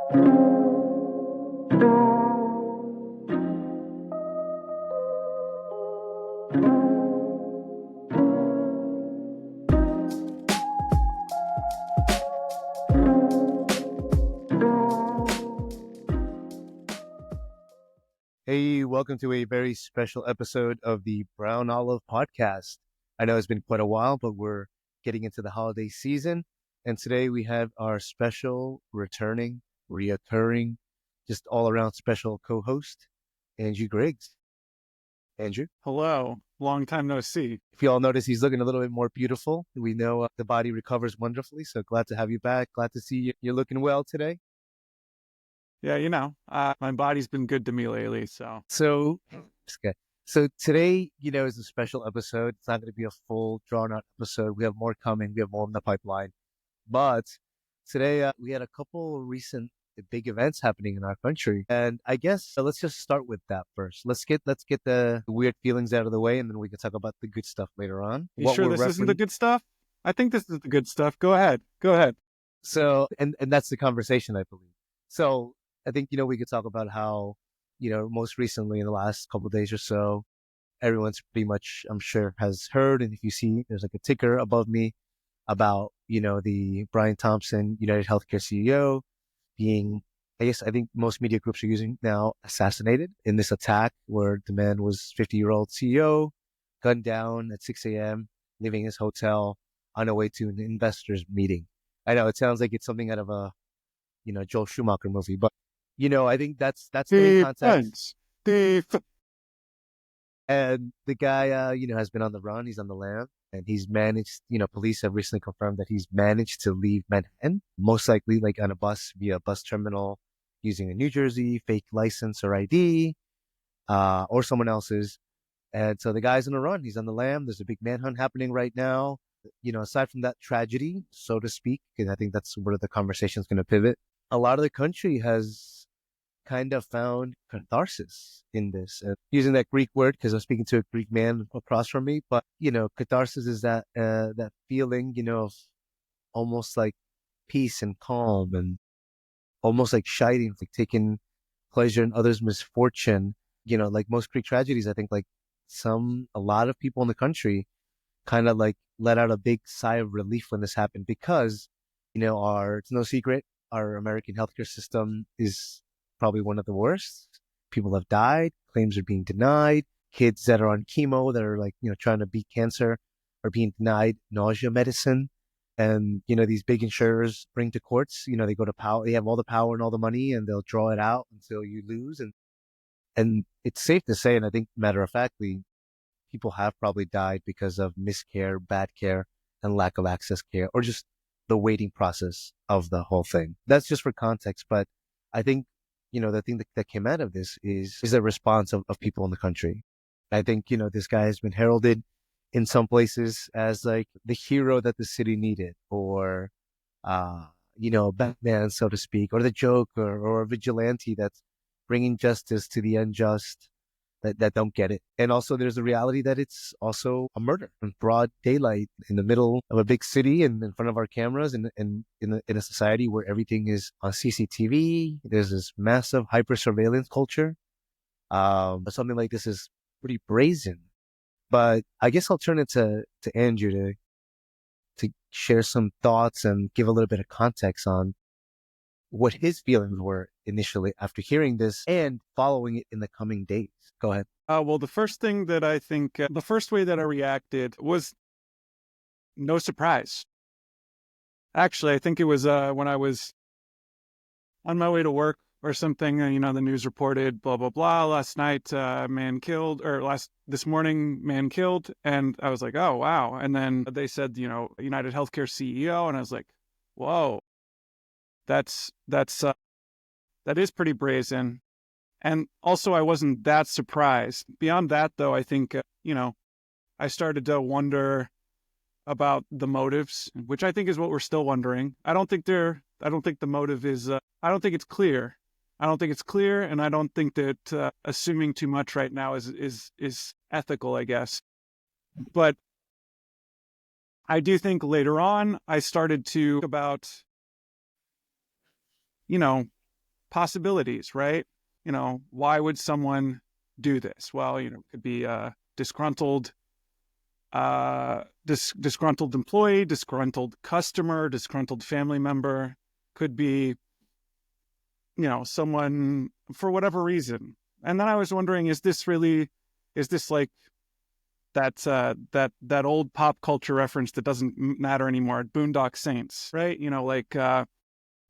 Hey, welcome to a very special episode of the Brown Olive Podcast. I know it's been quite a while, but we're getting into the holiday season. And today we have our special, reoccurring, just all around special co-host, Andrew Griggs. Andrew? Hello. Long time no see. If you all notice, he's looking a little bit more beautiful. We know the body recovers wonderfully, so glad to have you back. Glad to see you're looking well today. Yeah, my body's been good to me lately, so. So today, is a special episode. It's not going to be a full drawn-out episode. We have more coming. We have more in the pipeline. But today, we had a couple recent big events happening in our country, and I guess let's just start with that first. Let's get the weird feelings out of the way, and then we can talk about the good stuff later on. You sure this isn't the good stuff? I think this is the good stuff. Go ahead. So, and that's the conversation, I believe. So, I think, we could talk about how, most recently in the last couple of days or so, everyone's pretty much, I'm sure, has heard. And if you see, there's like a ticker above me about, the Brian Thompson, United Healthcare CEO being, I think most media groups are using now, assassinated in this attack where the man was 50-year-old CEO, gunned down at 6 a.m., leaving his hotel on a way to an investors meeting. I know it sounds like it's something out of a, Joel Schumacher movie, but I think that's the main context. And the guy, has been on the run. He's on the lam, and he's managed, police have recently confirmed that he's managed to leave Manhattan, most likely like on a bus via a bus terminal using a New Jersey fake license or ID, or someone else's. And so the guy's on the run. He's on the lam. There's a big manhunt happening right now. Aside from that tragedy, so to speak, and I think that's where the conversation is going to pivot. A lot of the country has kind of found catharsis in this, and using that Greek word because I'm speaking to a Greek man across from me. But catharsis is that feeling, of almost like peace and calm, and almost like shining, like taking pleasure in others' misfortune. Like most Greek tragedies, I think like a lot of people in the country kind of like let out a big sigh of relief when this happened because it's no secret our American healthcare system is probably one of the worst. People have died. Claims are being denied. Kids that are on chemo that are like, trying to beat cancer are being denied nausea medicine. And, these big insurers bring to courts, they go to power. They have all the power and all the money and they'll draw it out until you lose. And it's safe to say, and I think matter of factly, people have probably died because of miscare, bad care, and lack of access care, or just the waiting process of the whole thing. That's just for context. But I think the thing that came out of this is a response of people in the country. I think, this guy has been heralded in some places as like the hero that the city needed, or, Batman, so to speak, or the Joker, or a vigilante that's bringing justice to the unjust that don't get it. And also there's the reality that it's also a murder in broad daylight in the middle of a big city and in front of our cameras and in a society where everything is on CCTV. There's this massive hyper surveillance culture. Something like this is pretty brazen. But I guess I'll turn it to Andrew to share some thoughts and give a little bit of context on what his feelings were initially after hearing this and following it in the coming days. Go ahead. Well, the first thing that I think, the first way that I reacted was no surprise. Actually, I think it was when I was on my way to work or something, the news reported, blah, blah, blah, last night, man killed, or this morning, man killed. And I was like, oh, wow. And then they said, United Healthcare CEO. And I was like, whoa, that is pretty brazen. And also, I wasn't that surprised. Beyond that, though, I think, I started to wonder about the motives, which I think is what we're still wondering. I don't think the motive is, I don't think it's clear. And I don't think that assuming too much right now is ethical, I guess. But I do think later on, I started to about, possibilities, right? Why would someone do this? Well, it could be a disgruntled employee, disgruntled customer, disgruntled family member. Could be, someone for whatever reason. And then I was wondering, is this like that old pop culture reference that doesn't matter anymore, Boondock Saints, right?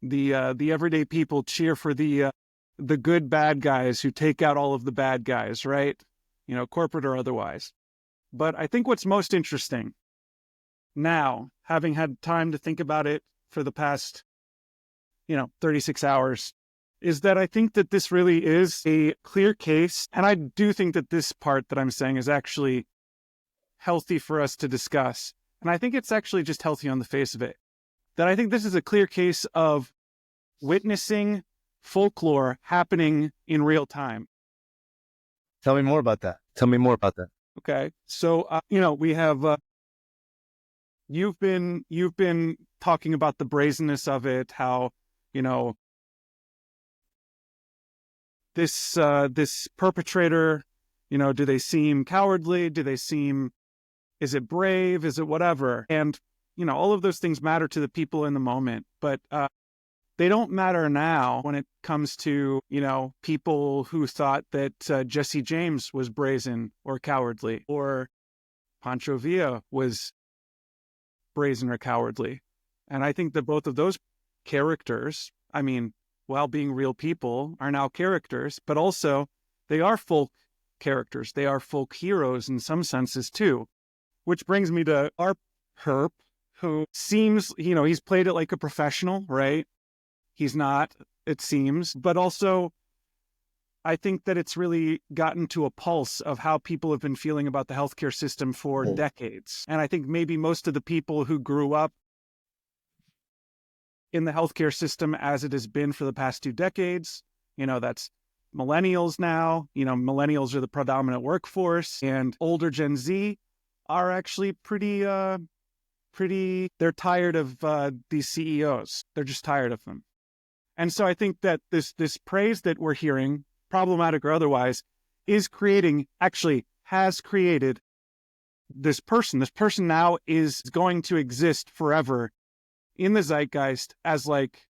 The everyday people cheer for the good bad guys who take out all of the bad guys, right? Corporate or otherwise. But I think what's most interesting now, having had time to think about it for the past, 36 hours, is that I think that this really is a clear case. And I do think that this part that I'm saying is actually healthy for us to discuss. And I think it's actually just healthy on the face of it. That I think this is a clear case of witnessing folklore happening in real time. Tell me more about that. Okay. So, we have, you've been talking about the brazenness of it, how, this perpetrator, do they seem cowardly? Is it brave? Is it whatever? And, all of those things matter to the people in the moment, but, they don't matter now when it comes to, people who thought that Jesse James was brazen or cowardly, or Pancho Villa was brazen or cowardly. And I think that both of those characters, while being real people, are now characters, but also they are folk characters. They are folk heroes in some senses too, which brings me to our herp, who seems, he's played it like a professional, right? He's not, it seems, but also I think that it's really gotten to a pulse of how people have been feeling about the healthcare system for decades. And I think maybe most of the people who grew up in the healthcare system as it has been for the past 2 decades, that's millennials now, millennials are the predominant workforce, and older Gen Z are actually they're tired of these CEOs. They're just tired of them. And so I think that this praise that we're hearing, problematic or otherwise, has created this person. This person now is going to exist forever in the zeitgeist as, like,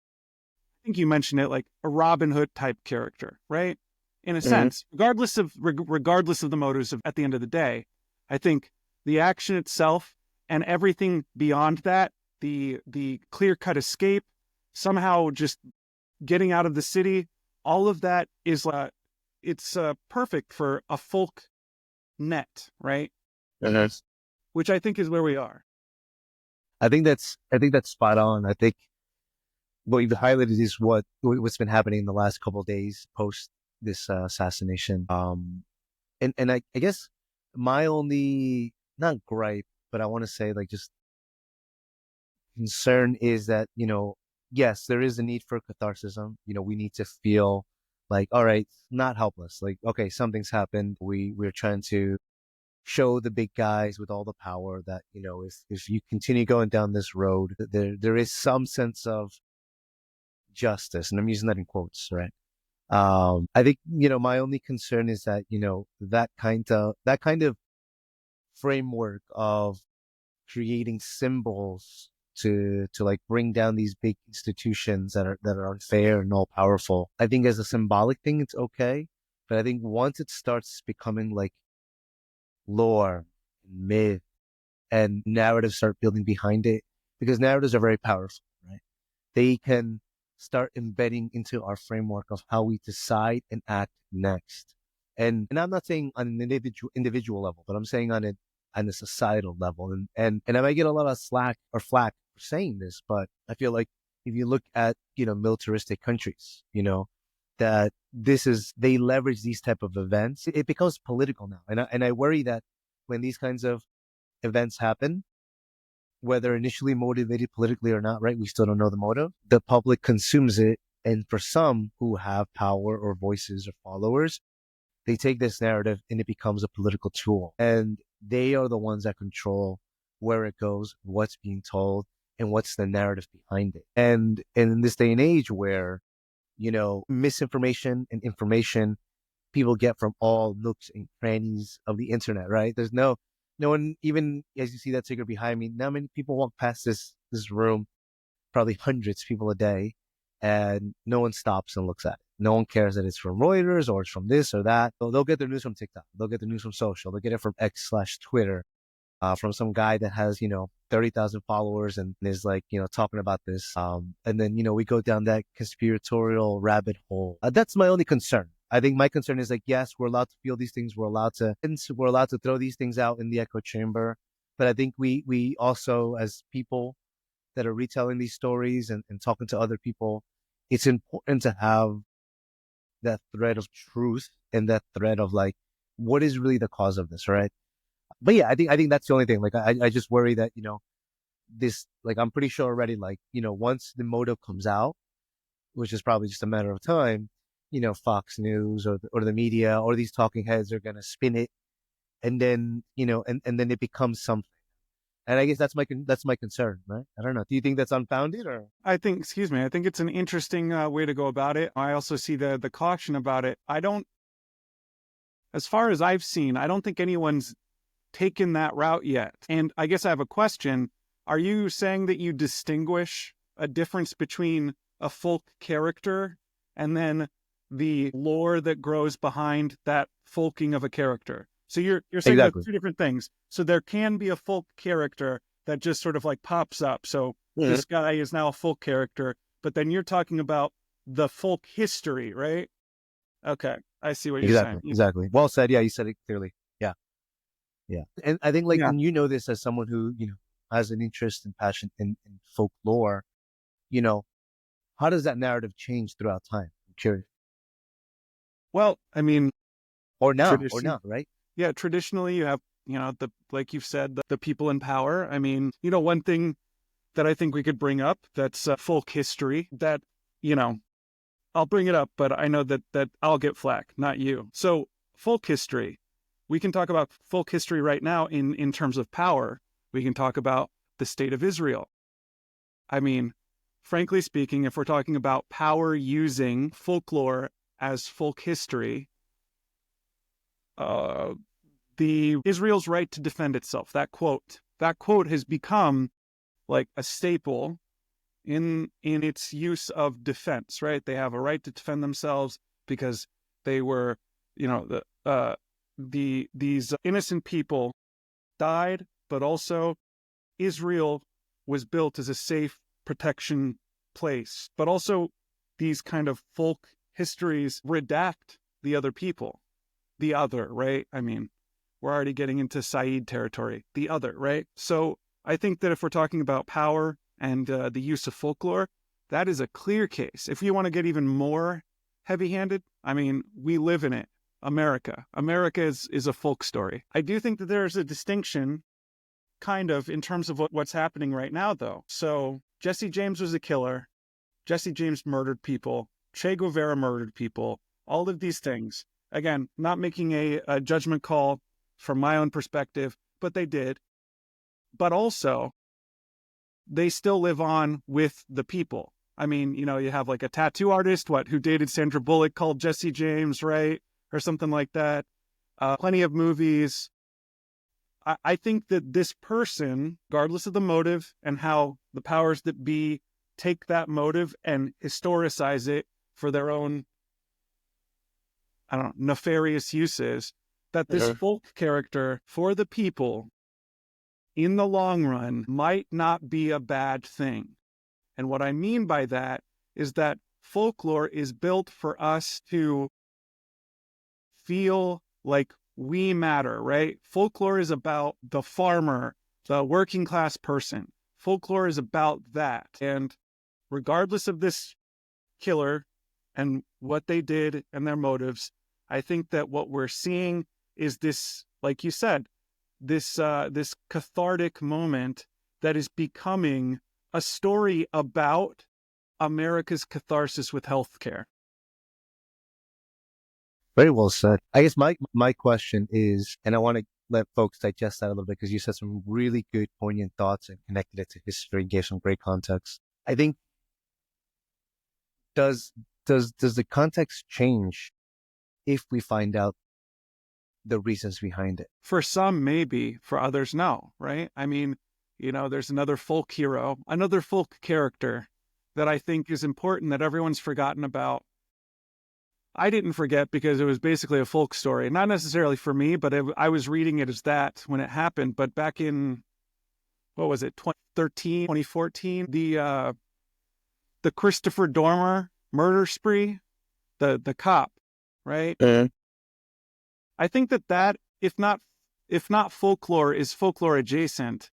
I think you mentioned it, like a Robin Hood type character, right? In a sense, regardless of the motives at the end of the day. I think the action itself and everything beyond that, the clear-cut escape, somehow just getting out of the city, all of that is it's perfect for a folk net, right? Yes. Which I think is where we are. I think that's spot on. I think what you've highlighted is what's been happening in the last couple of days post this assassination. And I guess my only, not gripe, but I want to say, like, just concern is that, yes, there is a need for catharsis. We need to feel like, all right, not helpless. Like, okay, something's happened. We're trying to show the big guys with all the power that, if you continue going down this road, there is some sense of justice. And I'm using that in quotes, right? I think, my only concern is that, that kind of framework of creating symbols to like bring down these big institutions that are unfair and all powerful. I think as a symbolic thing, it's okay. But I think once it starts becoming like lore, myth, and narratives start building behind it, because narratives are very powerful, right? They can start embedding into our framework of how we decide and act next. And I'm not saying on an individual level, but I'm saying on a societal level. And I might get a lot of flack for saying this, but I feel like if you look at, militaristic countries, that they leverage these type of events. It becomes political now. And I worry that when these kinds of events happen, whether initially motivated politically or not, right? We still don't know the motive. The public consumes it. And for some who have power or voices or followers, they take this narrative and it becomes a political tool. And they are the ones that control where it goes, what's being told, and what's the narrative behind it. And in this day and age where, misinformation and information people get from all nooks and crannies of the internet, right? There's no one, even as you see that ticker behind me, not many people walk past this room, probably hundreds of people a day, and no one stops and looks at it. No one cares that it's from Reuters or it's from this or that. They'll get their news from TikTok. They'll get their news from social. They'll get it from X/Twitter, from some guy that has, 30,000 followers and is like, talking about this. And then, we go down that conspiratorial rabbit hole. That's my only concern. I think my concern is like, yes, we're allowed to feel these things. We're allowed to throw these things out in the echo chamber. But I think we also, as people that are retelling these stories and talking to other people, it's important to have that thread of truth and that thread of like, what is really the cause of this, right? But yeah, I think that's the only thing. Like, I just worry that, this, like, I'm pretty sure already, like, once the motive comes out, which is probably just a matter of time, Fox News or the media or these talking heads are going to spin it. And then, and then it becomes something. And I guess that's my concern, right? I don't know. Do you think that's unfounded or? I think, excuse me, I think it's an interesting way to go about it. I also see the caution about it. As far as I've seen, I don't think anyone's taken that route yet. And I guess I have a question. Are you saying that you distinguish a difference between a folk character and then the lore that grows behind that folking of a character? So you're saying Exactly. those two different things. So there can be a folk character that just sort of like pops up. So this guy is now a folk character, but then you're talking about the folk history, right? Okay, I see what you're saying. Exactly. Well said. Yeah, you said it clearly. Yeah. Yeah. And I think like, Yeah. and this as someone who, has an interest and passion in folklore, you know, how does that narrative change throughout time? I'm curious. Well, I mean, Or tradition. now, right? Yeah, traditionally you have, like you've said, the people in power. I mean, one thing that I think we could bring up that's folk history that, I'll bring it up, but I know that I'll get flack, not you. So folk history, we can talk about folk history right now in terms of power. We can talk about the state of Israel. I mean, frankly speaking, if we're talking about power using folklore as folk history, the Israel's right to defend itself, that quote has become like a staple in its use of defense, right? They have a right to defend themselves because they were, these innocent people died, but also Israel was built as a safe protection place. But also these kind of folk histories redact the other people, the other, right? I mean, we're already getting into Said territory, the other, right? So I think that if we're talking about power and the use of folklore, that is a clear case. If you want to get even more heavy-handed, I mean, we live in it. America is a folk story. I do think that there's a distinction kind of in terms of what's happening right now, though. So Jesse James was a killer. Jesse James murdered people. Che Guevara murdered people. All of these things. Again, not making a judgment call from my own perspective, but they did. But also, they still live on with the people. I mean, you have like a tattoo artist, who dated Sandra Bullock called Jesse James, right? Or something like that. Plenty of movies. I think that this person, regardless of the motive and how the powers that be take that motive and historicize it for their own, I don't know, nefarious uses, that this folk character for the people in the long run might not be a bad thing. And what I mean by that is that folklore is built for us to feel like we matter, right? Folklore is about the farmer, the working class person. Folklore is about that. And regardless of this killer and what they did and their motives, I think that what we're seeing is this, like you said, this cathartic moment that is becoming a story about America's catharsis with healthcare. Very well said. I guess my question is, and I want to let folks digest that a little bit because you said some really good, poignant thoughts and connected it to history, gave some great context. I think, does does the context change if we find out the reasons behind it? For some, maybe. For others, no, right? I mean, there's another folk hero, another folk character that I think is important that everyone's forgotten about. I didn't forget because it was basically a folk story. Not necessarily for me, but I was reading it as that when it happened. But back in, what was it, 2013, 2014, the Christopher Dorner murder spree, the cop, right? I think that if not folklore, is folklore adjacent.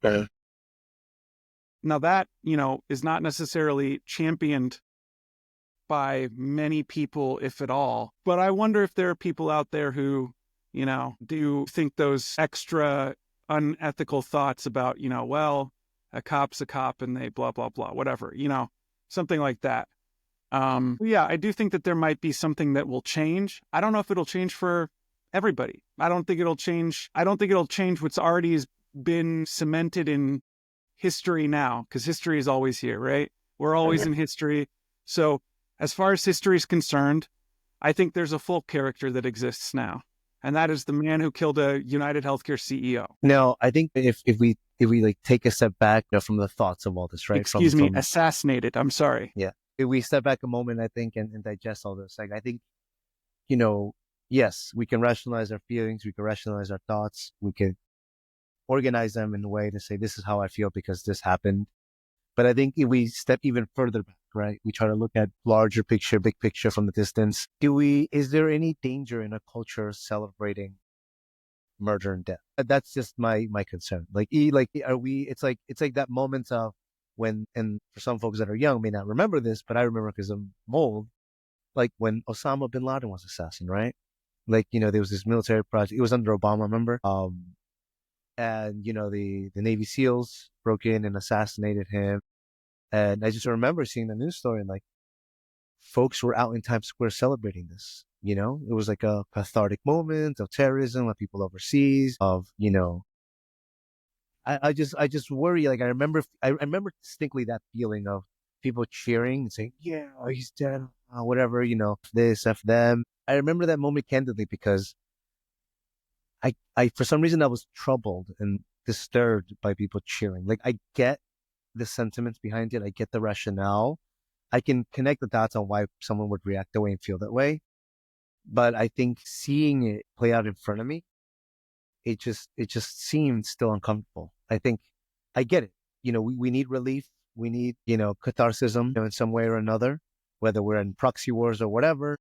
Now that, is not necessarily championed by many people, if at all. But I wonder if there are people out there who, do think those extra unethical thoughts about, well, a cop's a cop and they blah, blah, blah, whatever, something like that. Yeah, I do think that there might be something that will change. I don't know if it'll change for everybody. I don't think it'll change what's already been cemented in history now, because history is always here, right? We're always in history. So as far as history is concerned, I think there's a folk character that exists now. And that is the man who killed a United Healthcare CEO. Now, I think if we like take a step back from the thoughts of all this, right? Excuse me, assassinated. I'm sorry. Yeah. If we step back a moment, I think, and digest all this, like, I think, yes, we can rationalize our feelings, we can rationalize our thoughts, we can organize them in a way to say, this is how I feel because this happened. But I think if we step even further back, right, we try to look at larger picture, big picture from the distance. Is there any danger in a culture celebrating murder and death? That's just my concern. It's like that moment of when, and for some folks that are young may not remember this, but I remember because I'm old, like when Osama bin Laden was assassinated, right? Like, there was this military project. It was under Obama, remember? And, the Navy SEALs broke in and assassinated him. And I just remember seeing the news story and like folks were out in Times Square celebrating this. It was like a cathartic moment of terrorism, of people overseas, of, I just worry. Like I remember distinctly that feeling of people cheering and saying, yeah, he's dead, whatever, this, F them. I remember that moment candidly because I for some reason I was troubled and disturbed by people cheering. Like I get the sentiments behind it. I get the rationale. I can connect the dots on why someone would react that way and feel that way. But I think seeing it play out in front of me, it just seemed still uncomfortable. I think I get it. We need relief. We need, catharsis, in some way or another, whether we're in proxy wars or whatever,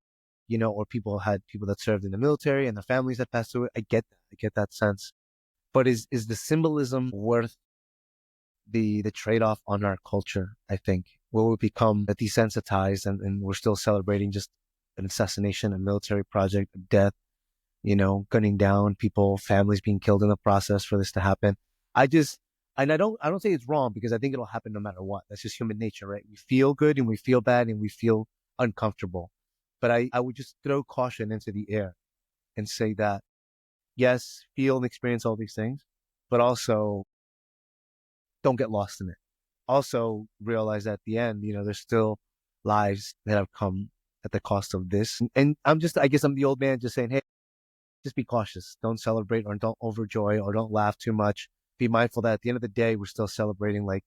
or people that served in the military and the families that passed away. I get that. I get that sense. But is the symbolism worth the trade-off on our culture? I think will we become desensitized and we're still celebrating just an assassination, a military project, a death, gunning down people, families being killed in the process for this to happen. I don't say it's wrong because I think it'll happen no matter what. That's just human nature, right? We feel good and we feel bad and we feel uncomfortable. But I would just throw caution into the air and say that, yes, feel and experience all these things, but also don't get lost in it. Also realize at the end, there's still lives that have come at the cost of this. And I guess I'm the old man just saying, hey, just be cautious. Don't celebrate or don't overjoy or don't laugh too much. Be mindful that at the end of the day, we're still celebrating, like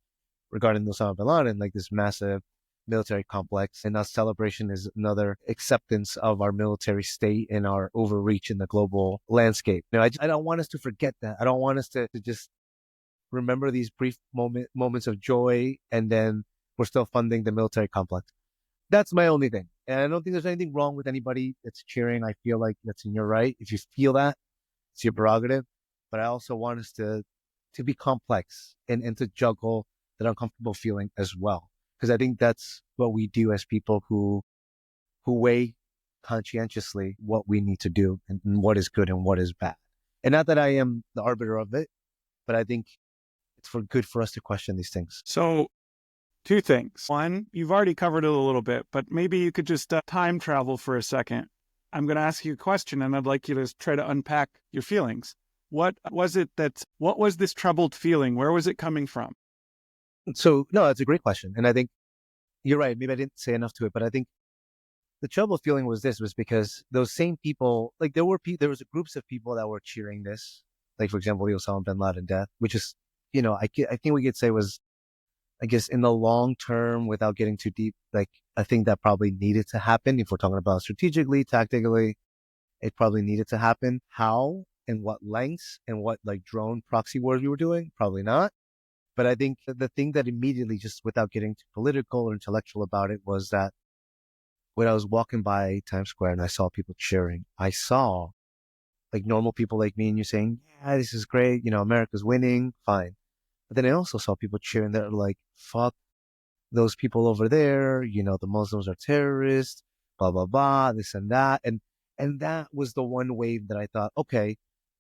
regarding Osama bin Laden, like this massive military complex. And that celebration is another acceptance of our military state and our overreach in the global landscape. I don't want us to forget that. I don't want us to just remember these brief moments of joy and then we're still funding the military complex. That's my only thing. And I don't think there's anything wrong with anybody that's cheering. I feel like that's in your right. If you feel that, it's your prerogative. But I also want us to be complex and to juggle that uncomfortable feeling as well. Because I think that's what we do as people who weigh conscientiously what we need to do and what is good and what is bad. And not that I am the arbiter of it, but I think it's good for us to question these things. So, two things. One, you've already covered it a little bit, but maybe you could just time travel for a second. I'm going to ask you a question and I'd like you to try to unpack your feelings. What was this troubled feeling? Where was it coming from? So, no, that's a great question. And I think you're right. Maybe I didn't say enough to it, but I think the trouble feeling was because those same people, like there was groups of people that were cheering this, like for example, the Osama bin Laden death, which is, I think we could say was, I guess, in the long term, without getting too deep, like I think that probably needed to happen. If we're talking about strategically, tactically, it probably needed to happen. How and what lengths and what like drone proxy wars we were doing, probably not. But I think the thing that immediately, just without getting too political or intellectual about it, was that when I was walking by Times Square and I saw people cheering, I saw like normal people like me and you saying, yeah, this is great. America's winning. Fine. But then I also saw people cheering that are like, fuck those people over there. The Muslims are terrorists, blah, blah, blah, this and that. And that was the one wave that I thought, okay,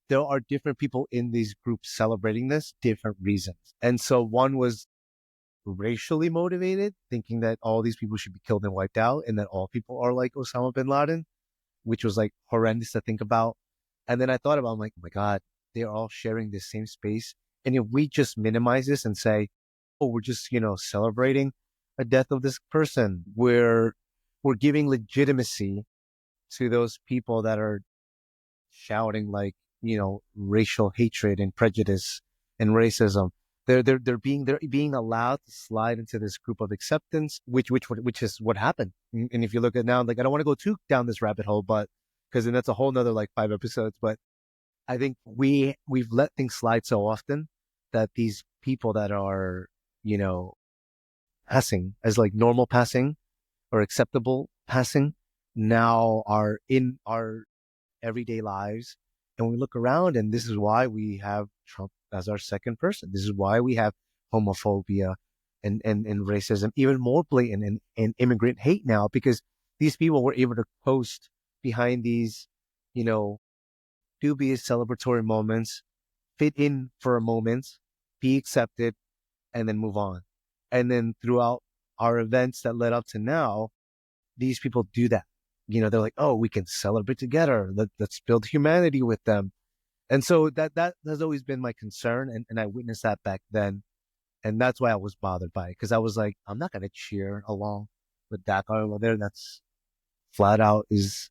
there are different people in these groups celebrating this, different reasons. And so one was racially motivated, thinking that all these people should be killed and wiped out, and that all people are like Osama bin Laden, which was like horrendous to think about. And then I thought about, I'm like, oh my God, they're all sharing this same space. And if we just minimize this and say, oh, we're just, celebrating a death of this person, we're giving legitimacy to those people that are shouting like, racial hatred and prejudice and racism. They're being allowed to slide into this group of acceptance, which is what happened. And if you look at now, like I don't want to go too down this rabbit hole, but because then that's a whole nother like 5 episodes. But I think we've let things slide so often that these people that are, passing as like normal passing or acceptable passing now are in our everyday lives. And we look around, and this is why we have Trump as our second person. This is why we have homophobia and racism, even more blatant, and immigrant hate now, because these people were able to post behind these, you know, dubious celebratory moments, fit in for a moment, be accepted, and then move on. And then throughout our events that led up to now, these people do that. They're like, oh, we can celebrate together. Let's build humanity with them. And so that has always been my concern. And I witnessed that back then. And that's why I was bothered by it. Because I was like, I'm not going to cheer along with that guy over there. That's flat out is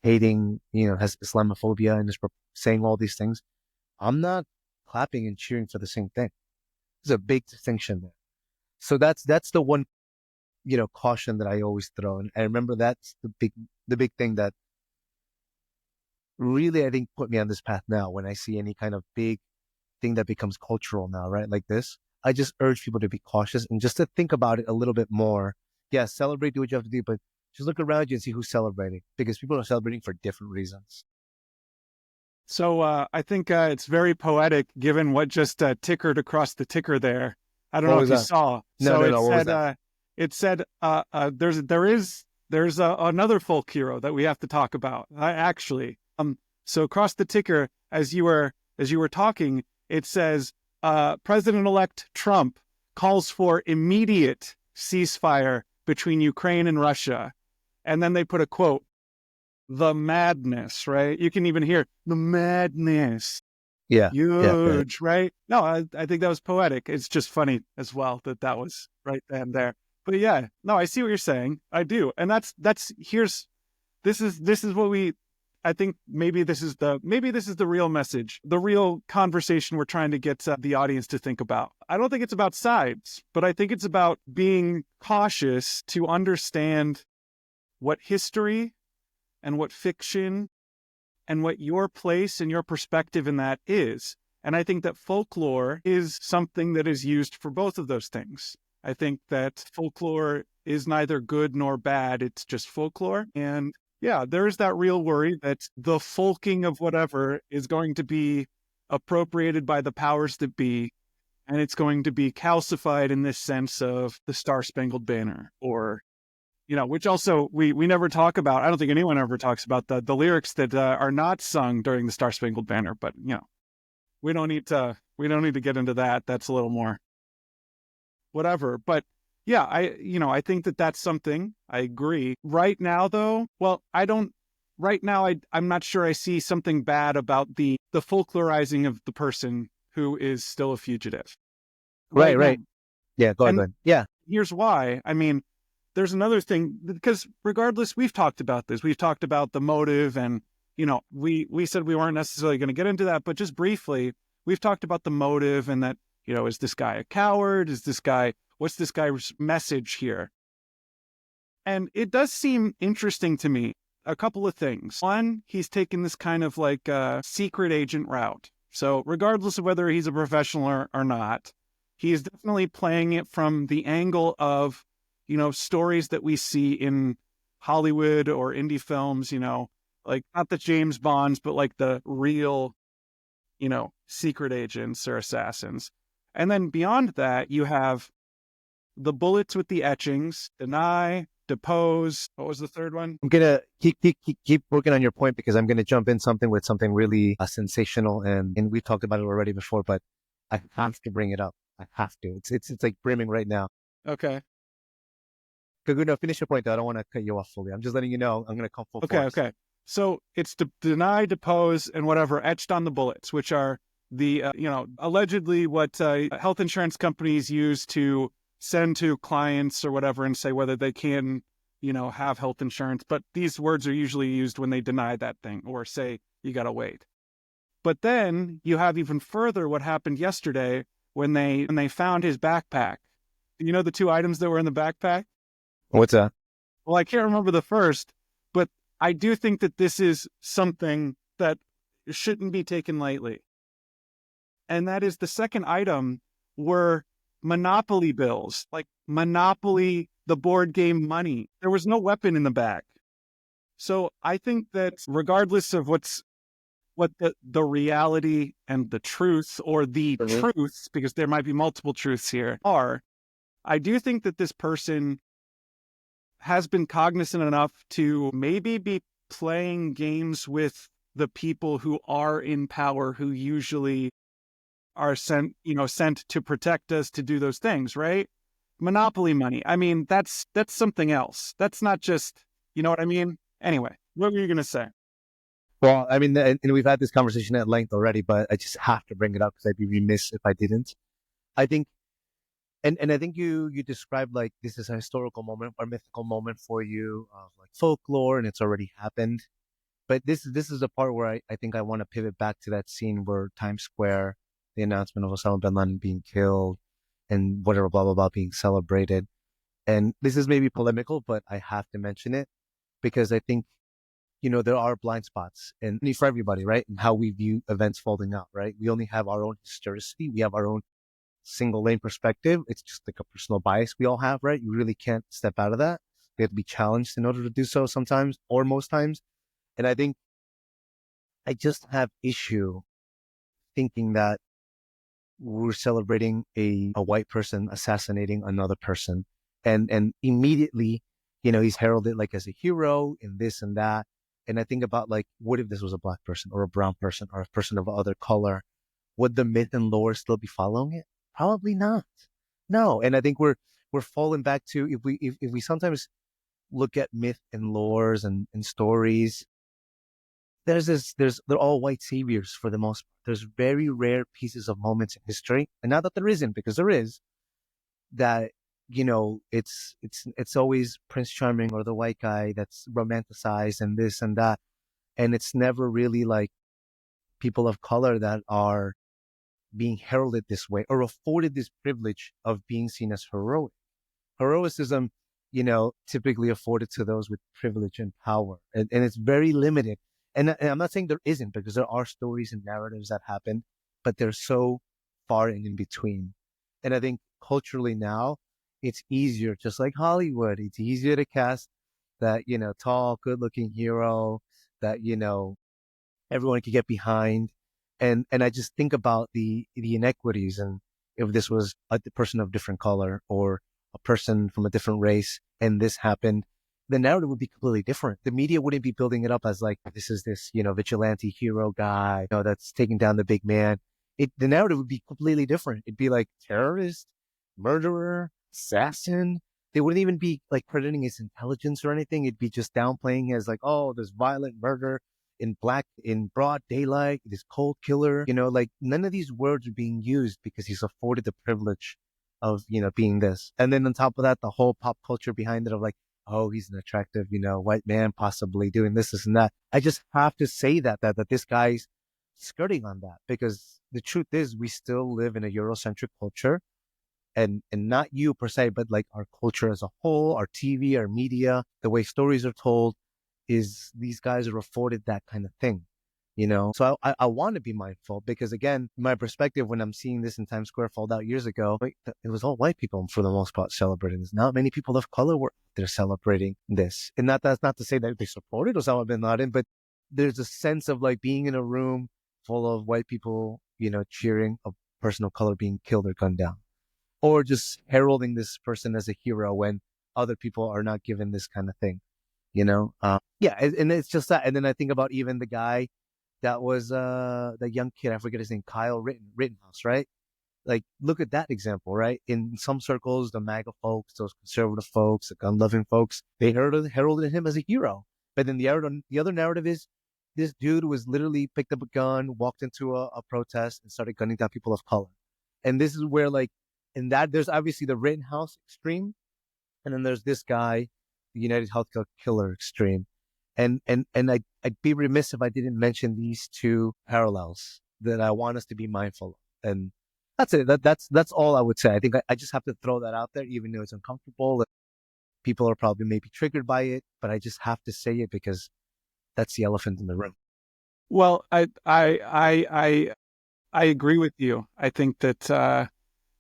hating, has Islamophobia and is saying all these things. I'm not clapping and cheering for the same thing. There's a big distinction there. So that's the one, caution that I always throw. And I remember that's the big thing that really, I think, put me on this path now. When I see any kind of big thing that becomes cultural now, right? Like this, I just urge people to be cautious and just to think about it a little bit more. Yeah, celebrate, do what you have to do, but just look around you and see who's celebrating, because people are celebrating for different reasons. So I think it's very poetic given what just tickered across the ticker there. I don't What know was if you that? saw. No, So no, it no. What was said, that? there's another folk hero that we have to talk about. Actually, so across the ticker, as you were talking, it says President-elect Trump calls for immediate ceasefire between Ukraine and Russia, and then they put a quote: "The madness," right? You can even hear the madness. Yeah, yeah, yeah. Huge, right? No, I think that was poetic. It's just funny as well that was right then there. But yeah, no, I see what you're saying. I do. And this is what I think maybe this is the real message, the real conversation we're trying to get the audience to think about. I don't think it's about sides, but I think it's about being cautious to understand what history and what fiction and what your place and your perspective in that is. And I think that folklore is something that is used for both of those things. I think that folklore is neither good nor bad. It's just folklore. And yeah, there is that real worry that the folking of whatever is going to be appropriated by the powers that be. And it's going to be calcified in this sense of the Star Spangled Banner, or which also we never talk about. I don't think anyone ever talks about the lyrics that are not sung during the Star Spangled Banner. But we don't need to get into that. That's a little more whatever. But yeah, I think that that's something. I agree. Right now, though, well, I don't. Right now, I'm not sure I see something bad about the folklorizing of the person who is still a fugitive Right, right now. right. Yeah, go ahead, go And ahead. Yeah, here's why. I mean, there's another thing, because regardless, we've talked about this. We've talked about the motive, and, we said we weren't necessarily going to get into that, but just briefly, we've talked about the motive and that, is this guy a coward? What's this guy's message here? And it does seem interesting to me. A couple of things. One, he's taken this kind of like secret agent route. So regardless of whether he's a professional or not, he is definitely playing it from the angle of, stories that we see in Hollywood or indie films, like not the James Bonds, but like the real, secret agents or assassins. And then beyond that, you have the bullets with the etchings, deny, depose. What was the third one? I'm gonna keep working on your point, because I'm gonna jump in something with something really sensational, and we've talked about it already before, but I have to bring it up. I have to. It's like brimming right now. Okay. Good. No, finish your point though. I don't want to cut you off fully. I'm just letting you know I'm gonna come full force. Okay. So it's deny, depose, and whatever etched on the bullets, which are the allegedly what health insurance companies use to send to clients or whatever and say whether they can, have health insurance. But these words are usually used when they deny that thing or say you got to wait. But then you have even further what happened yesterday when they found his backpack. You know the two items that were in the backpack? What's that? Well, I can't remember the first, but I do think that this is something that shouldn't be taken lightly. And that is the second item were Monopoly bills, like Monopoly, the board game money. There was no weapon in the back. So I think that regardless of what the reality and the truth, or the truths, because there might be multiple truths here, are, I do think that this person has been cognizant enough to maybe be playing games with the people who are in power, who usually are sent to protect us, to do those things, right? Monopoly money. I mean, that's something else. That's not just, you know what I mean? Anyway, what were you going to say? Well, I mean, and we've had this conversation at length already, but I just have to bring it up because I'd be remiss if I didn't. I think, and I think you described like this is a historical moment or mythical moment for you of like folklore, and it's already happened. But this is the part where I think I want to pivot back to that scene where Times Square, the announcement of Osama bin Laden being killed, and whatever blah blah blah being celebrated. And this is maybe polemical, but I have to mention it because I think there are blind spots and for everybody, right? And how we view events folding out, right? We only have our own historicity. We have our own single lane perspective. It's just like a personal bias we all have, right? You really can't step out of that. We have to be challenged in order to do so sometimes or most times. And I think I just have issue thinking that we're celebrating a white person assassinating another person. And immediately, he's heralded like as a hero and this and that. And I think about like, what if this was a black person or a brown person or a person of other color? Would the myth and lore still be following it? Probably not. No. And I think we're falling back to if we sometimes look at myth and lores and stories, they're all white saviors for the most part. There's very rare pieces of moments in history. And not that there isn't, because there is, that it's always Prince Charming or the white guy that's romanticized and this and that. And it's never really like people of color that are being heralded this way or afforded this privilege of being seen as heroic. Heroicism, typically afforded to those with privilege and power. And it's very limited. And I'm not saying there isn't, because there are stories and narratives that happen, but they're so far and in between. And I think culturally now, it's easier, just like Hollywood, it's easier to cast that, tall, good looking hero that, everyone could get behind. And I just think about the inequities, and if this was a person of different color or a person from a different race and this happened, the narrative would be completely different. The media wouldn't be building it up as like, this is this, vigilante hero guy, that's taking down the big man. The narrative would be completely different. It'd be like terrorist, murderer, assassin. They wouldn't even be like crediting his intelligence or anything. It'd be just downplaying as like, oh, there's violent murder in broad daylight, this cold killer, like none of these words are being used because he's afforded the privilege of, being this. And then on top of that, the whole pop culture behind it of like, oh, he's an attractive, white man possibly doing this and that. I just have to say that this guy's skirting on that, because the truth is we still live in a Eurocentric culture, and not you per se, but like our culture as a whole, our TV, our media, the way stories are told, is these guys are afforded that kind of thing. So I want to be mindful, because again, my perspective when I'm seeing this in Times Square fall out years ago, it was all white people for the most part celebrating this. Not many people of color were there celebrating this. And that's not to say that they supported Osama bin Laden, but there's a sense of like being in a room full of white people, cheering a person of color being killed or gunned down, or just heralding this person as a hero when other people are not given this kind of thing, yeah. And it's just that. And then I think about even the guy that was the young kid, I forget his name, Kyle Rittenhouse, right? Like, look at that example, right? In some circles, the MAGA folks, those conservative folks, the gun-loving folks, they heralded him as a hero. But then the other narrative is this dude was literally picked up a gun, walked into a protest, and started gunning down people of color. And this is where, like, in that, there's obviously the Rittenhouse extreme, and then there's this guy, the United Healthcare killer extreme. And I'd be remiss if I didn't mention these two parallels that I want us to be mindful of. And that's it. That's all I would say. I think I just have to throw that out there, even though it's uncomfortable. People are probably maybe triggered by it, but I just have to say it because that's the elephant in the room. Well, I agree with you. I think that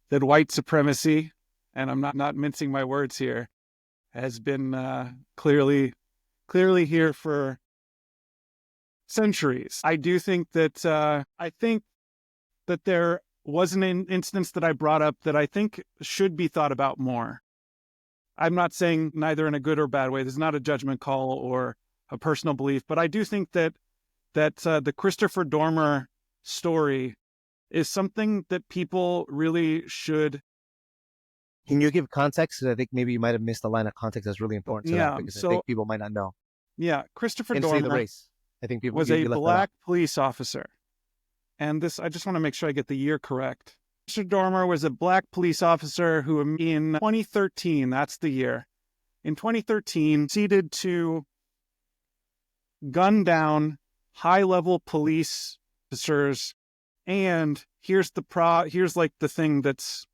that white supremacy, and I'm not mincing my words here, has been clearly here for centuries. I do think that there was an instance that I brought up that I think should be thought about more. I'm not saying neither in a good or bad way. This is not a judgment call or a personal belief, but I do think that the Christopher Dorner story is something that people really should. Can you give context? I think maybe you might have missed a line of context that's really important to that, because I think people might not know. Yeah, Christopher And Dorner say the race. I think people was a black police officer. And this, I just want to make sure I get the year correct. Christopher Dorner was a black police officer who in 2013, that's the year, in 2013, proceeded to gun down high-level police officers. And here's like the thing that's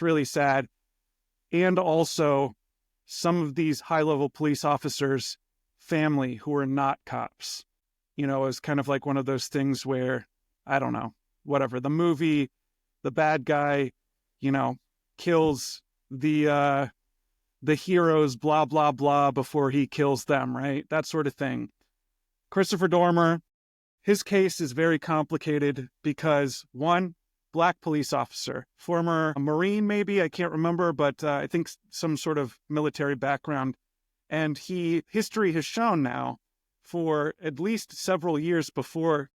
really sad. And also some of these high-level police officers' family who are not cops. It was kind of like one of those things where, I don't know, whatever. The movie, the bad guy, kills the heroes, blah, blah, blah, before he kills them, right? That sort of thing. Christopher Dorner, his case is very complicated because, one, black police officer, former Marine maybe, I can't remember, but I think some sort of military background. And history has shown now for at least several years before,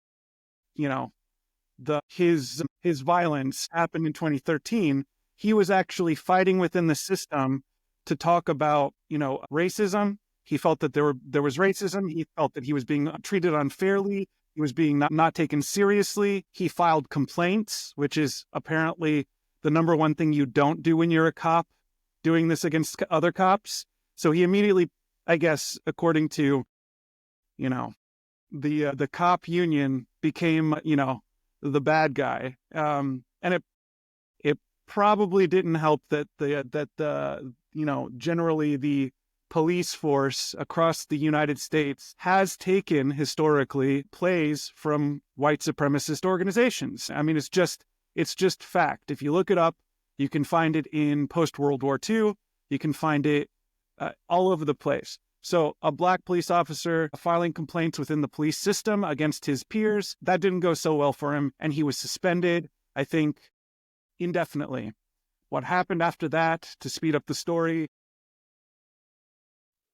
his violence happened in 2013, he was actually fighting within the system to talk about, racism. He felt that there was racism. He felt that he was being treated unfairly. He was being not taken seriously. He filed complaints, which is apparently the number one thing you don't do when you're a cop, doing this against other cops. So he immediately, I guess, according to, the cop union, became, the bad guy. And it probably didn't help that generally the police force across the United States has taken historically plays from white supremacist organizations. I mean, it's just fact. If you look it up, you can find it in post-World War II. You can find it all over the place. So a black police officer filing complaints within the police system against his peers, that didn't go so well for him, and he was suspended, I think, indefinitely. What happened after that, to speed up the story,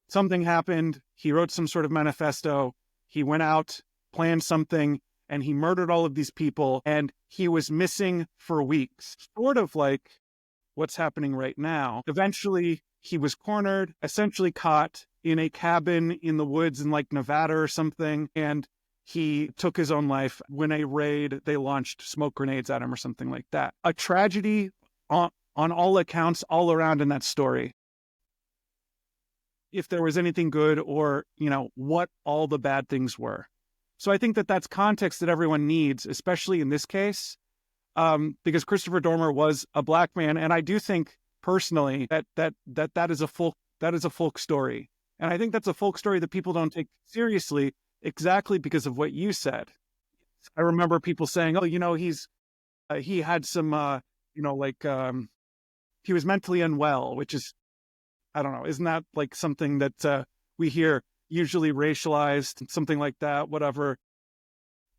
something happened. He wrote some sort of manifesto. He went out, planned something, and he murdered all of these people, and he was missing for weeks. Sort of like what's happening right now. Eventually, he was cornered, essentially caught in a cabin in the woods in like Nevada or something, and he took his own life when a raid, they launched smoke grenades at him or something like that. A tragedy on all accounts, all around in that story, if there was anything good or, what all the bad things were. So I think that that's context that everyone needs, especially in this case, because Christopher Dorner was a Black man. And I do think personally that is a folk story. And I think that's a folk story that people don't take seriously exactly because of what you said. I remember people saying, oh, he had some, he was mentally unwell, which is, I don't know, isn't that like something that we hear usually racialized, something like that, whatever.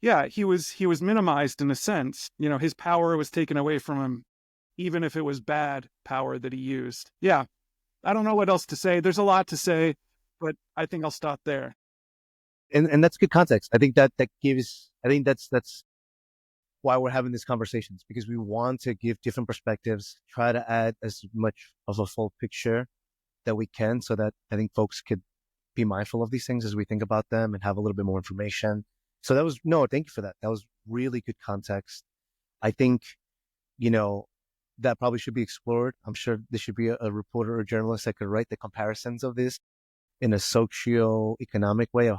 Yeah, he was minimized in a sense. His power was taken away from him, even if it was bad power that he used. Yeah, I don't know what else to say. There's a lot to say, but I think I'll stop there. And that's good context. I think that's why we're having these conversations, because we want to give different perspectives, try to add as much of a full picture that we can, so that I think folks could be mindful of these things as we think about them and have a little bit more information. So thank you for that. That was really good context. I think, that probably should be explored. I'm sure there should be a reporter or journalist that could write the comparisons of this in a socio-economic way of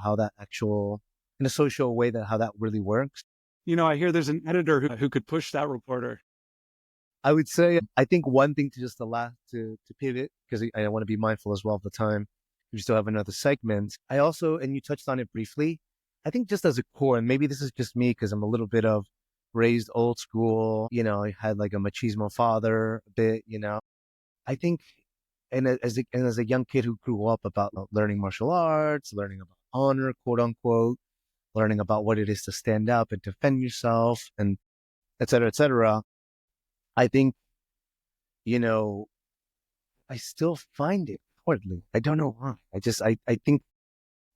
in a social way how that really works. I hear there's an editor who could push that reporter. I would say, I think one thing to pivot, because I want to be mindful as well of the time. We still have another segment. And you touched on it briefly, I think just as a core, and maybe this is just me because I'm a little bit of raised old school, I had like a machismo father a bit, I think, and as a young kid who grew up about learning martial arts, learning about honor, quote unquote, learning about what it is to stand up and defend yourself, and et cetera, et cetera. I think, I still find it cowardly. I don't know why. I think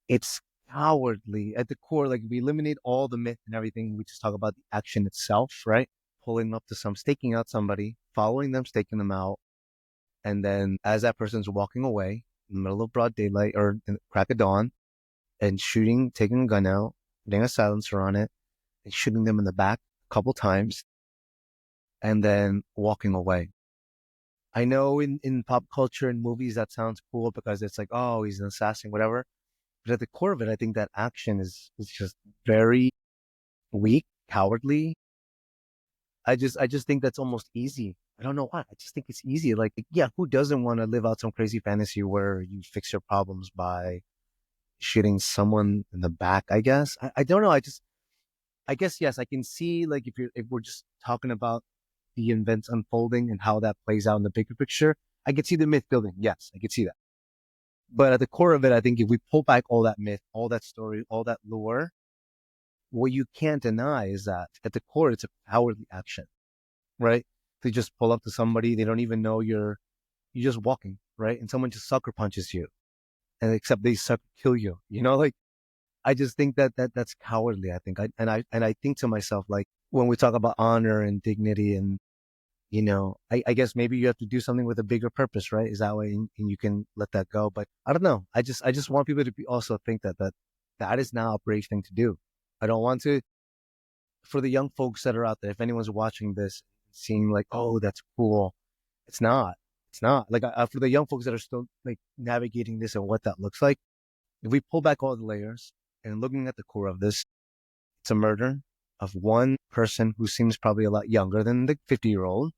it's cowardly at the core. Like, we eliminate all the myth and everything. We just talk about the action itself, right? Pulling up to staking out somebody, following them, staking them out. And then as that person's walking away in the middle of broad daylight or in the crack of dawn, and taking a gun out, putting a silencer on it, and shooting them in the back a couple times, and then walking away. I know in pop culture and movies that sounds cool because it's like, oh, he's an assassin, whatever. But at the core of it, I think that action is just very weak, cowardly. I just think that's almost easy. I don't know why. I just think it's easy. Like, yeah, who doesn't want to live out some crazy fantasy where you fix your problems by shooting someone in the back? I guess. I don't know. I guess, yes, I can see, like, if we're just talking about the events unfolding and how that plays out in the bigger picture, I could see the myth building. Yes, I could see that. But at the core of it, I think if we pull back all that myth, all that story, all that lore, what you can't deny is that at the core, it's a cowardly action, right? To just pull up to somebody, they don't even know you're just walking, right? And someone just sucker punches you, and except they kill you, like, I just think that's cowardly. I think, I think to myself, like, when we talk about honor and dignity, and I guess maybe you have to do something with a bigger purpose, right? Is that way, and you can let that go. But I don't know. I just want people to also think that is now a brave thing to do. I don't want to, for the young folks that are out there, if anyone's watching this, seeing like, oh, that's cool. It's not. It's not. Like, for the young folks that are still like navigating this and what that looks like, if we pull back all the layers and looking at the core of this, it's a murder of one person who seems probably a lot younger than the 50-year-old,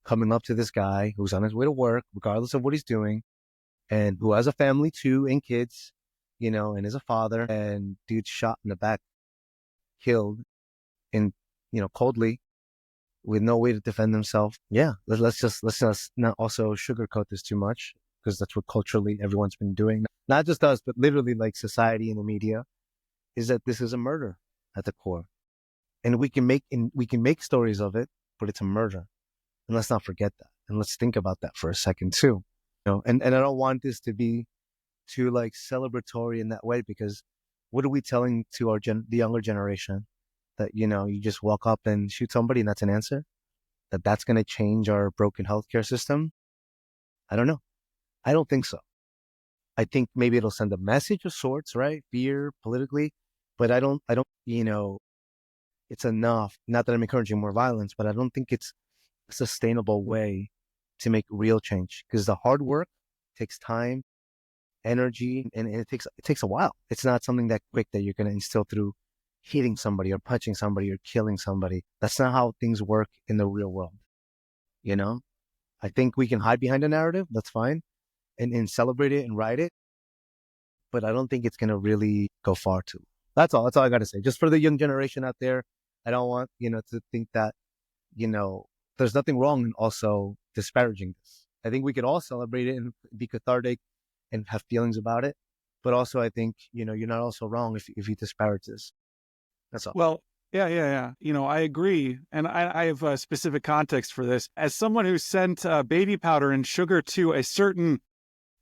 coming up to this guy who's on his way to work, regardless of what he's doing, and who has a family too and kids, and is a father, and dude shot in the back, killed in, coldly, with no way to defend himself. Yeah, let's not also sugarcoat this too much, because that's what culturally everyone's been doing. Not just us, but literally like society and the media, is that this is a murder at the core. And we can make stories of it, but it's a murder. And let's not forget that. And let's think about that for a second too. And I don't want this to be too like celebratory in that way, because what are we telling to the younger generation? That, you just walk up and shoot somebody and that's an answer? That's going to change our broken healthcare system? I don't know. I don't think so. I think maybe it'll send a message of sorts, right? Fear politically, but I don't, it's enough. Not that I'm encouraging more violence, but I don't think it's sustainable way to make real change, because the hard work takes time, energy, and it takes a while. It's not something that quick that you're going to instill through hitting somebody or punching somebody or killing somebody. That's not how things work in the real world. You know, I think we can hide behind a narrative. That's fine, and celebrate it and ride it. But I don't think it's going to really go far too. That's all. That's all I got to say. Just for the young generation out there, I don't want, to think that, there's nothing wrong in also disparaging this. I think we could all celebrate it and be cathartic and have feelings about it. But also, I think, you're not also wrong if you disparage this. That's all. Well, yeah. I agree. And I have a specific context for this. As someone who sent baby powder and sugar to a certain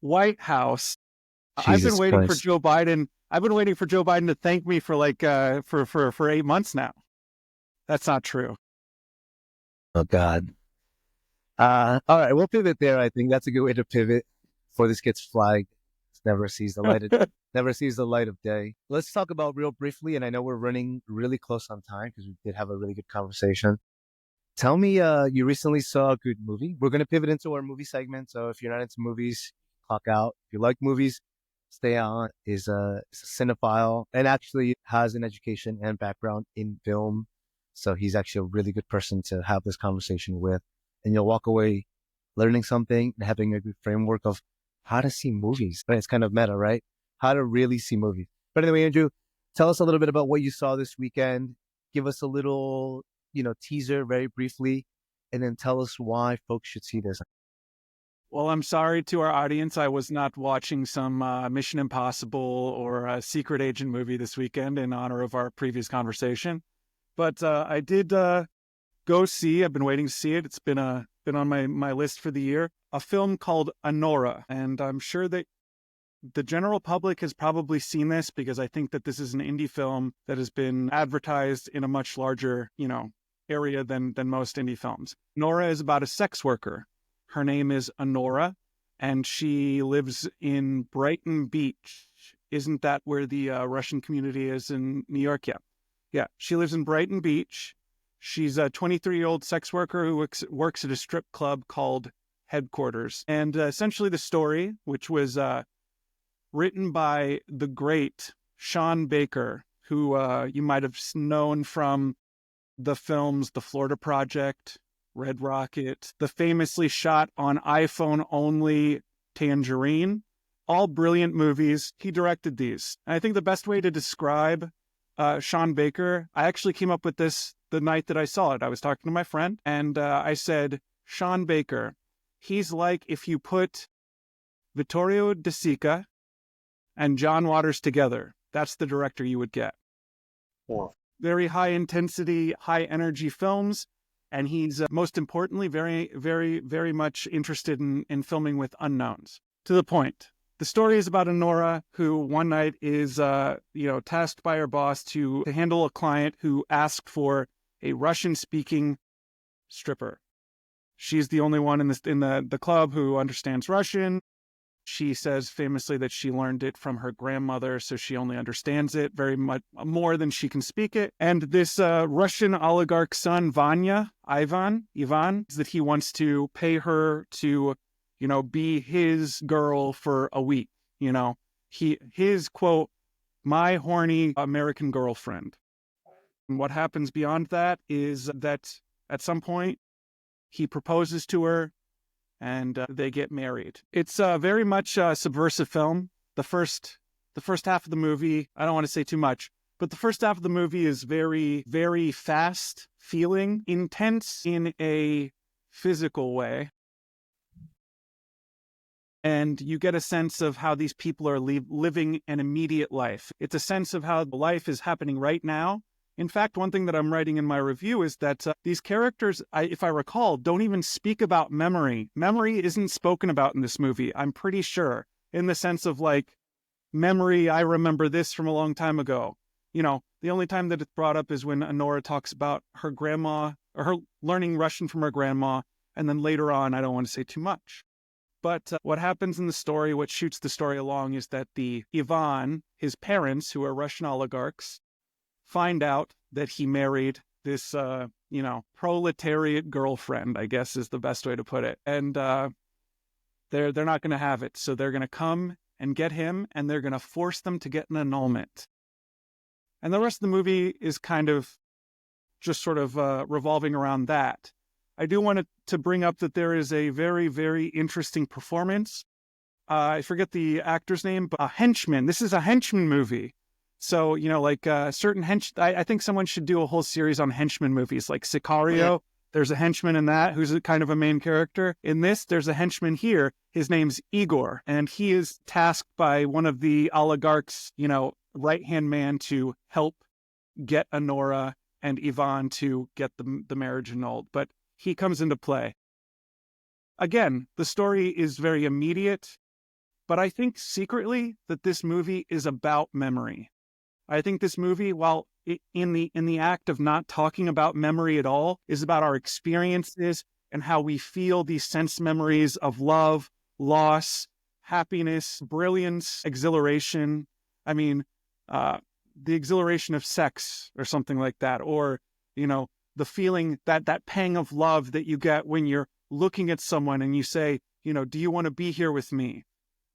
White House, I've been Jesus waiting for Christ. Joe Biden. I've been waiting for Joe Biden to thank me for for 8 months now. That's not true. Oh, God. All right, we'll pivot there. I think that's a good way to pivot before this gets flagged. It never sees the light of day. Let's talk about real briefly, and I know we're running really close on time because we did have a really good conversation. Tell me, you recently saw a good movie. We're going to pivot into our movie segment. So if you're not into movies, clock out. If you like movies, stay on. Is a cinephile and actually has an education and background in film. So he's actually a really good person to have this conversation with. And you'll walk away learning something and having a good framework of how to see movies. Right? It's kind of meta, right? How to really see movies. But anyway, Andrew, tell us a little bit about what you saw this weekend. Give us a little, teaser very briefly, and then tell us why folks should see this. Well, I'm sorry to our audience. I was not watching some Mission Impossible or a Secret Agent movie this weekend in honor of our previous conversation. But I did go see. I've been waiting to see it. It's been on my list for the year. A film called Anora, and I'm sure that the general public has probably seen this because I think that this is an indie film that has been advertised in a much larger, area than most indie films. Anora is about a sex worker. Her name is Anora, and she lives in Brighton Beach. Isn't that where the Russian community is in New York? Yeah. She lives in Brighton Beach. She's a 23-year-old sex worker who works at a strip club called Headquarters. And essentially the story, which was written by the great Sean Baker, who you might have known from the films The Florida Project, Red Rocket, the famously shot on iPhone only Tangerine, all brilliant movies. He directed these. And I think the best way to describe Sean Baker, I actually came up with this the night that I saw it. I was talking to my friend and I said, Sean Baker, he's like if you put Vittorio De Sica and John Waters together. That's the director you would get. Wow. Very high intensity, high energy films. And he's most importantly, very, very, very much interested in filming with unknowns. To the point. The story is about Anora, who one night is, tasked by her boss to handle a client who asked for a Russian-speaking stripper. She's the only one in the club who understands Russian. She says famously that she learned it from her grandmother, so she only understands it very much more than she can speak it. And this Russian oligarch's son, Ivan, that he wants to pay her to, be his girl for a week. His quote, my horny American girlfriend. And what happens beyond that is that at some point he proposes to her, and they get married. It's very much a subversive film. The first half of the movie, I don't want to say too much, but the first half of the movie is very, very fast feeling, intense in a physical way. And you get a sense of how these people are living an immediate life. It's a sense of how life is happening right now. In fact, one thing that I'm writing in my review is that these characters, if I recall, don't even speak about memory. Memory isn't spoken about in this movie, I'm pretty sure, in the sense of memory, I remember this from a long time ago. The only time that it's brought up is when Anora talks about her grandma, or her learning Russian from her grandma, and then later on, I don't want to say too much. But what happens in the story, what shoots the story along, is that Ivan, his parents, who are Russian oligarchs, find out that he married this proletariat girlfriend, I guess is the best way to put it. And they're not going to have it. So they're going to come and get him, and they're going to force them to get an annulment. And the rest of the movie is kind of just sort of revolving around that. I do want to bring up that there is a very, very interesting performance. I forget the actor's name, but a henchman. This is a henchman movie. So, like certain I think someone should do a whole series on henchman movies, like Sicario. Yeah. There's a henchman in that who's a kind of a main character. In this, there's a henchman here. His name's Igor, and he is tasked by one of the oligarchs, right-hand man to help get Anora and Ivan to get the marriage annulled. But he comes into play. Again, the story is very immediate, but I think secretly that this movie is about memory. I think this movie, while in the act of not talking about memory at all, is about our experiences and how we feel these sense memories of love, loss, happiness, brilliance, exhilaration. I mean, the exhilaration of sex or something like that, or, the feeling that pang of love that you get when you're looking at someone and you say, do you want to be here with me?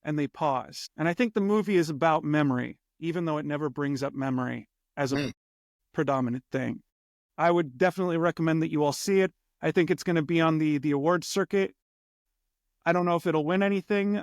And they pause. And I think the movie is about memory, even though it never brings up memory as a predominant thing. I would definitely recommend that you all see it. I think it's going to be on the awards circuit. I don't know if it'll win anything.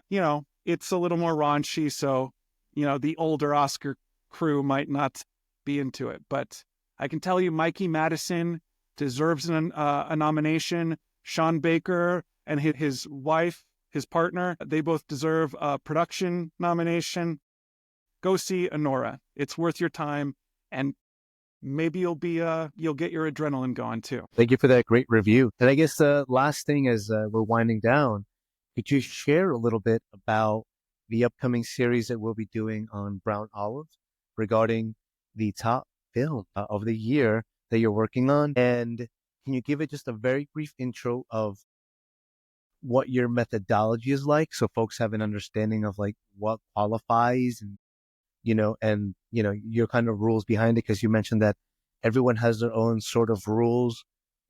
It's a little more raunchy, so, the older Oscar crew might not be into it. But I can tell you Mikey Madison deserves a nomination. Sean Baker and his wife, his partner, they both deserve a production nomination. Go see Anora. It's worth your time, and maybe you'll get your adrenaline going too. Thank you for that great review. And I guess the last thing as we're winding down, could you share a little bit about the upcoming series that we'll be doing on Brown Olive regarding the top film of the year that you're working on? And can you give it just a very brief intro of what your methodology is like, so folks have an understanding of like what qualifies and your kind of rules behind it? Because you mentioned that everyone has their own sort of rules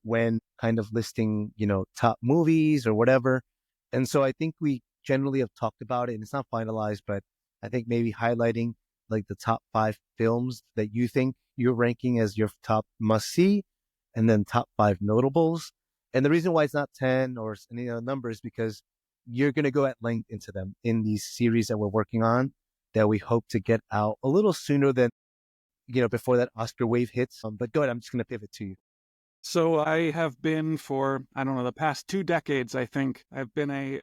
when kind of listing, top movies or whatever. And so I think we generally have talked about it, and it's not finalized, but I think maybe highlighting like the top 5 films that you think you're ranking as your top must see, and then top 5 notables. And the reason why it's not 10 or any other number is because you're going to go at length into them in these series that we're working on, that we hope to get out a little sooner than, before that Oscar wave hits. But go ahead, I'm just going to pivot to you. So I have been for, the past 2 decades, I think. I've been a,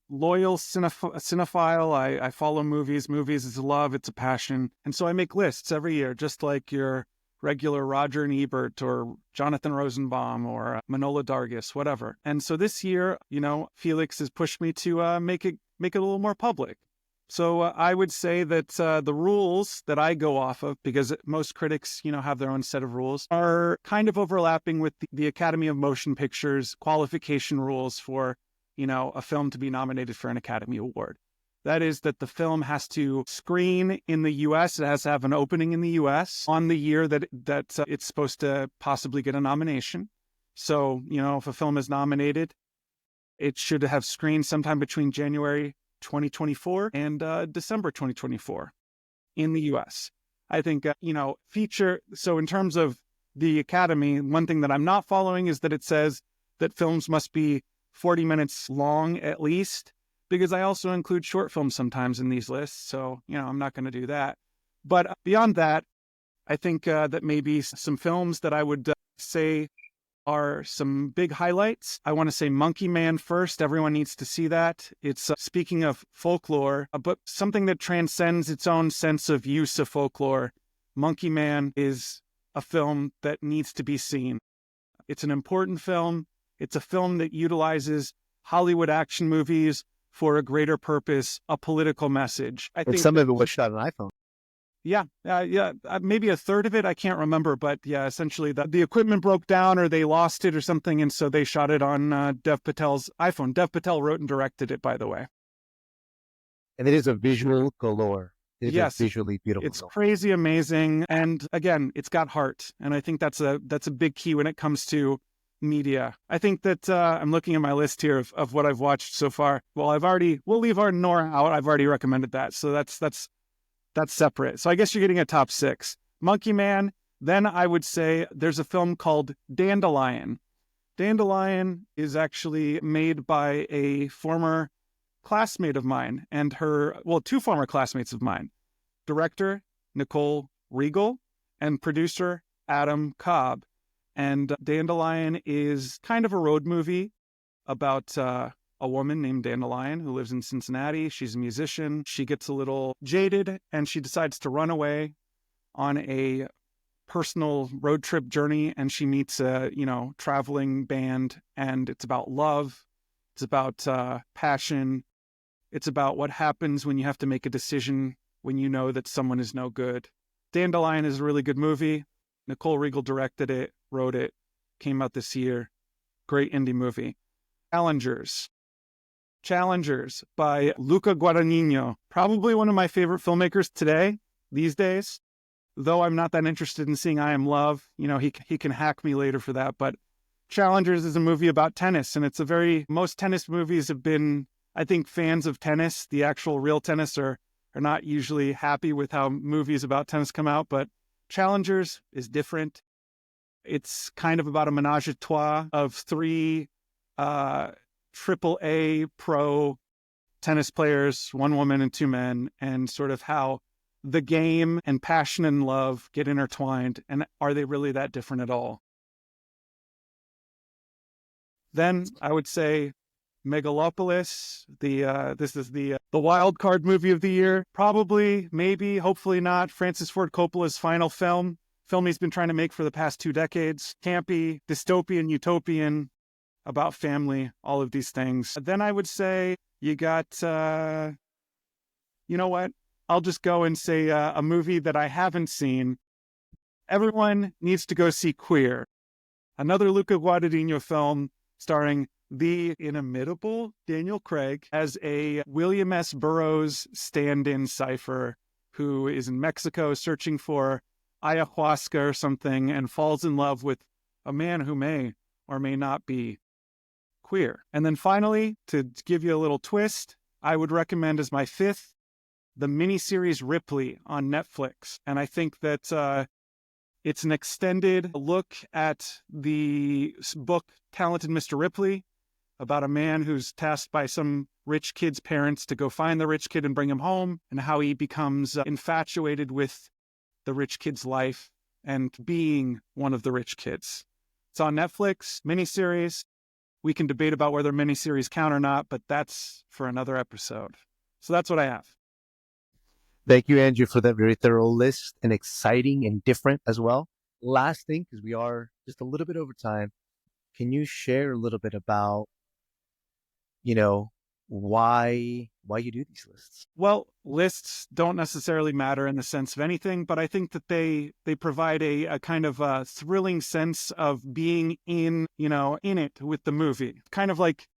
loyal cinephile. I follow movies. Movies is a love. It's a passion. And so I make lists every year, just like your regular Roger and Ebert or Jonathan Rosenbaum or Manola Dargis, whatever. And so this year, Felix has pushed me to make it a little more public. So I would say that the rules that I go off of, because most critics, have their own set of rules, are kind of overlapping with the Academy of Motion Pictures qualification rules for, a film to be nominated for an Academy Award. That is that the film has to screen in the U.S. It has to have an opening in the U.S. on the year that it's supposed to possibly get a nomination. So, if a film is nominated, it should have screened sometime between January 2024 and December 2024 in the US. I think, so in terms of the Academy, one thing that I'm not following is that it says that films must be 40 minutes long at least, because I also include short films sometimes in these lists. So, I'm not going to do that. But beyond that, I think that maybe some films that I would say are some big highlights. I want to say Monkey Man first. Everyone needs to see that. It's, speaking of folklore, but something that transcends its own sense of use of folklore. Monkey Man is a film that needs to be seen. It's an important film. It's a film that utilizes Hollywood action movies for a greater purpose, a political message. I think some of it was shot on iPhone. Yeah, maybe a third of it. I can't remember, but yeah, essentially the equipment broke down or they lost it or something, and so they shot it on Dev Patel's iPhone. Dev Patel wrote and directed it, by the way. And it is a visual galore. It's a Yes, visually beautiful it's film. crazy amazing. And again, it's got heart. And I think that's a big key when it comes to media. I think that I'm looking at my list here of what I've watched so far. Well, we'll leave our Nora out. I've already recommended that. So that's separate. So I guess you're getting a top 6. Monkey Man. Then I would say there's a film called Dandelion. Dandelion is actually made by a former classmate of mine and two former classmates of mine, director Nicole Riegel and producer Adam Cobb. And Dandelion is kind of a road movie about a woman named Dandelion who lives in Cincinnati. She's a musician. She gets a little jaded and she decides to run away on a personal road trip journey, and she meets a traveling band, and it's about love, it's about passion, it's about what happens when you have to make a decision when you know that someone is no good. Dandelion is a really good movie. Nicole Riegel directed it, wrote it, came out this year. Great indie movie. Challengers by Luca Guadagnino, probably one of my favorite filmmakers these days. Though I'm not that interested in seeing I Am Love, he can hack me later for that. But Challengers is a movie about tennis, and most tennis movies have been, I think, fans of tennis, the actual real tennis, are not usually happy with how movies about tennis come out. But Challengers is different. It's kind of about a menage a trois of 3 AAA pro tennis players, 1 woman and 2 men, and sort of how the game and passion and love get intertwined, and are they really that different at all? Then I would say Megalopolis. This is the wild card movie of the year. Probably, maybe, hopefully not, Francis Ford Coppola's final film he's been trying to make for the past 2 decades. Campy, dystopian, utopian, about family, all of these things. Then I would say you got, you know what? I'll just go and say a movie that I haven't seen. Everyone needs to go see Queer, another Luca Guadagnino film starring the inimitable Daniel Craig as a William S. Burroughs stand-in cipher who is in Mexico searching for ayahuasca or something and falls in love with a man who may or may not be queer. And then finally, to give you a little twist, I would recommend as my 5th the miniseries Ripley on Netflix. And I think that it's an extended look at the book Talented Mr. Ripley, about a man who's tasked by some rich kid's parents to go find the rich kid and bring him home, and how he becomes infatuated with the rich kid's life and being one of the rich kids. It's on Netflix, miniseries. We can debate about whether miniseries count or not, but that's for another episode. So that's what I have. Thank you, Andrew, for that very thorough list, and exciting and different as well. Last thing, because we are just a little bit over time, can you share a little bit about, why you do these lists? Well, lists don't necessarily matter in the sense of anything, but I think that they provide a kind of a thrilling sense of being in it with the movie. Kind of like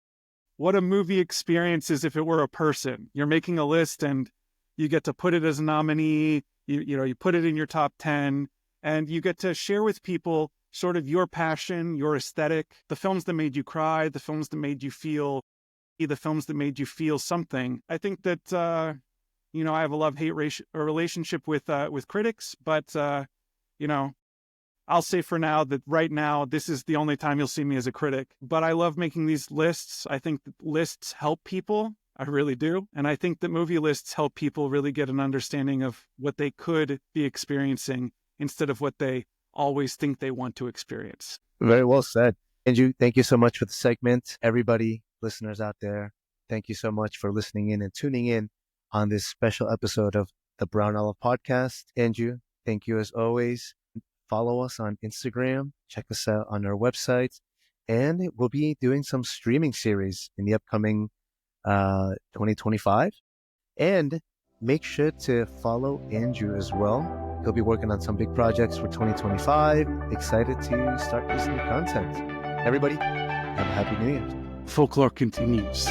what a movie experience is if it were a person. You're making a list and you get to put it as a nominee, you put it in your top 10, and you get to share with people sort of your passion, your aesthetic, the films that made you cry, the films that made you feel, the films that made you feel something. I think that, I have a love-hate relationship with critics, but, I'll say for now that right now, this is the only time you'll see me as a critic. But I love making these lists. I think that lists help people. I really do. And I think that movie lists help people really get an understanding of what they could be experiencing instead of what they always think they want to experience. Very well said. Andrew, thank you so much for the segment. Everybody, listeners out there, thank you so much for listening in and tuning in on this special episode of the Brown Olive Podcast. Andrew, thank you as always. Follow us on Instagram. Check us out on our website. And we'll be doing some streaming series in the upcoming 2025. And make sure to follow Andrew as well. He'll be working on some big projects for 2025. Excited to start this new content. Everybody, have a happy New Year. Folklore continues.